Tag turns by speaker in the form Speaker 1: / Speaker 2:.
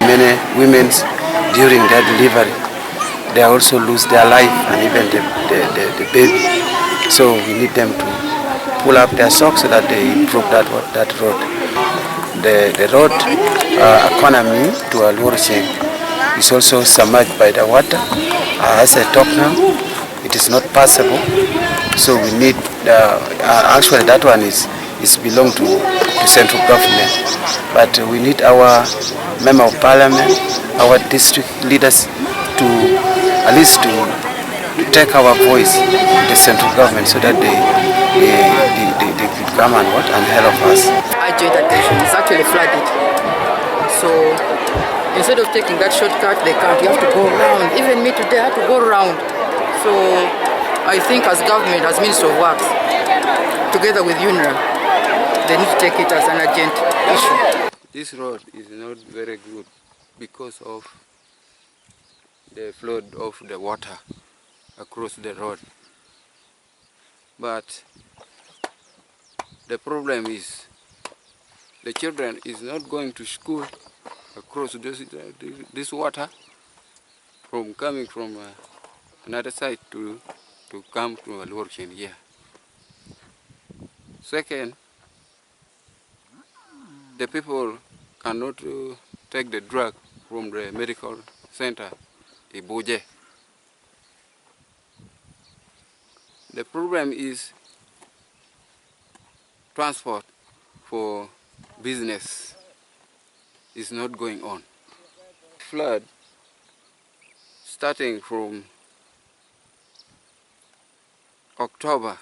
Speaker 1: Many women during their delivery, they also lose their life and even the baby. So we need them to pull up their socks so that they improve that road. The road economy to Alurcheng is also submerged by the water. As I talk now, it is not passable. So we need, actually that one is belong to central government. But we need our member of parliament, our district leaders to at least to take our voice to the central government so that they could come and help us.
Speaker 2: Ibuje attention is actually flooded. So instead of taking that shortcut, they can't. You have to go around. Even me today, I had to go around. So I think as government, as Minister of Works, together with UNRA, they need to take it as an urgent issue.
Speaker 1: This road is not very good because of the flood of the water across the road. But the problem is the children is not going to school across this water from coming from another side to come to Alurcheng here. Second, the people cannot take the drug from the medical center, Ibuje. The problem is transport for business is not going on. Flood starting from October.